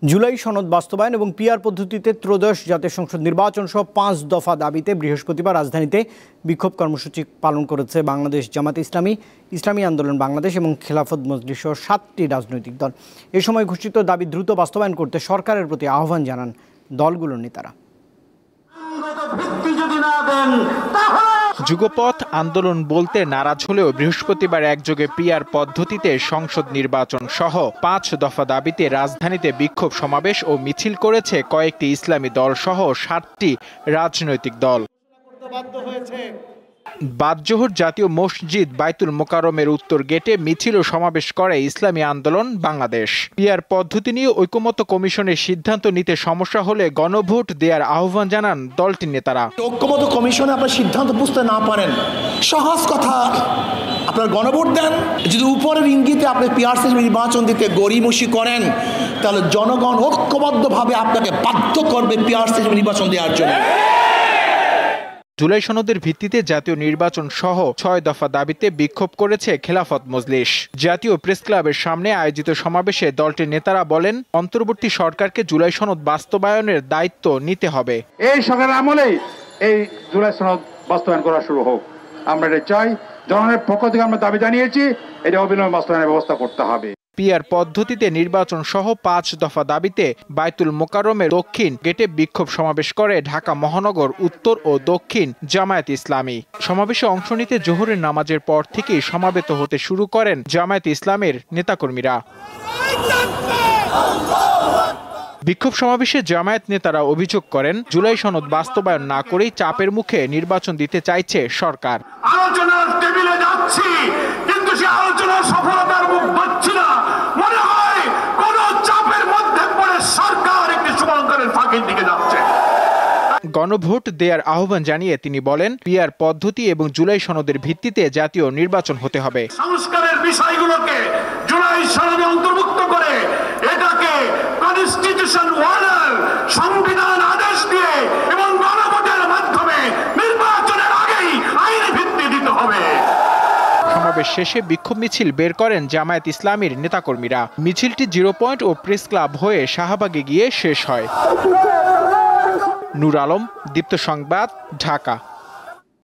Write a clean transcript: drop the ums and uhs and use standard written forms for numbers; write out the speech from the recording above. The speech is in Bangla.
জুলাই সনদ বাস্তবায়ন এবং পিআর পদ্ধতিতে ত্রয়োদশ জাতীয় সংসদ নির্বাচন সহ ৫ দফা দাবিতে বৃহস্পতিবার রাজধানীতে বিক্ষোভ কর্মসূচি পালন করেছে বাংলাদেশ জামায়াতে ইসলামী, ইসলামী আন্দোলন বাংলাদেশ এবং খেলাফত মজলিস সহ ৭টি রাজনৈতিক দল। এ সময় ঘোষিত দাবি দ্রুত বাস্তবায়ন করতে সরকারের প্রতি আহ্বান জানান দলগুলোর নেতারা। যুগপথ আন্দোলন বলতে নারাজ হলেও বৃহস্পতিবার একযোগে পিআর পদ্ধতিতে সংসদ নির্বাচন সহ ৫ দফা দাবিতে রাজধানীতে বিক্ষোভ সমাবেশ ও মিছিল করেছে কয়েকটি ইসলামী দল সহ ৭টি রাজনৈতিক দল। বাদজোহর জাতীয় মসজিদ বাইতুল মোকাররমের উত্তর গেটে মিছিল ও সমাবেশ করে ইসলামী আন্দোলন বাংলাদেশ। পিআর পদ্ধতি নিয়ে ঐকমত্য কমিশনের সিদ্ধান্ত নিতে সমস্যা হলে গণভোট দেওয়ার আহ্বান জানান দলটির নেতারা। ঐকমত্য কমিশনে আপনার সিদ্ধান্ত বুঝতে না পারেন, সহজ কথা, আপনার গণভোট দেন। যদি উপরের ইঙ্গিতে আপনি পিআর নির্বাচন দিতে গড়িমসি করেন, তাহলে জনগণ ঐক্যবদ্ধভাবে আপনাকে বাধ্য করবে পিআর নির্বাচন দেওয়ার জন্য। জুলাই সনদের ভিত্তিতে জাতীয় নির্বাচন সহ ৬ দফা দাবিতে বিক্ষোভ করেছে খেলাফত মজলিস। জাতীয় প্রেস ক্লাবের সামনে আয়োজিত সমাবেশে দলটির নেতারা বলেন, অন্তর্বর্তী সরকারকে জুলাই সনদ বাস্তবায়নের দায়িত্ব নিতে হবে। এই সরকারের আমলেই এই জুলাই সনদ বাস্তবায়ন করা শুরু হোক, আমরা এটা চাই। জনগণের পক্ষ থেকে আমরা দাবি জানিয়েছি, এটা অবিলম্বে বাস্তবায়নের ব্যবস্থা করতে হবে। পিআর পদ্ধতিতে নির্বাচন সহ ৫ দফা দাবিতে বাইতুল মোকাররমের দক্ষিণ গেটে বিক্ষোভ সমাবেশ করে ঢাকা মহানগর উত্তর ও দক্ষিণ জামায়াত ইসলামী। সমাবেশে অংশ নিতে জোহরের নামাজের পর থেকেই সমাবেত হতে শুরু করেন জামায়াত ইসলামের নেতাকর্মীরা। বিক্ষোভ সমাবেশে জামায়াত নেতারা অভিযোগ করেন, জুলাই সনদ বাস্তবায়ন না করেই চাপের মুখে নির্বাচন দিতে চাইছে সরকার। আলোচনার টেবিলে যাচ্ছি, কিন্তু সেই আলোচনার সফলতার মুখ পাচ্ছি না। মনে হয় কোন চাপের মধ্যে পড়ে সরকার একটি শুভঙ্করের ফাঁকির দিকে যাচ্ছে। গণভোট দেওয়ার আহ্বান জানিয়ে তিনি বলেন, পিআর পদ্ধতি এবং জুলাই সনদের ভিত্তিতে জাতীয় নির্বাচন হতে হবে। সংস্কারের বিষয়গুলোকে জুলাই সনদে অন্তর্ভুক্ত করে এটাকে কনস্টিটিউশন ওয়ার্ডার সংবিধান আদেশ দিয়ে এবং গণভোটের মাধ্যমে নির্বাচনের আগেই আইনি ভিত্তি দিতে হবে। সমাবেশ শেষে বিক্ষোভ মিছিল বের করেন জামায়াত ইসলামীর নেতাকর্মীরা। মিছিলটি 0 পয়েন্ট ও প্রেস ক্লাব হয়ে শাহবাগে গিয়ে শেষ হয়। নূর আলম, দীপ্ত সংবাদ, ঢাকা।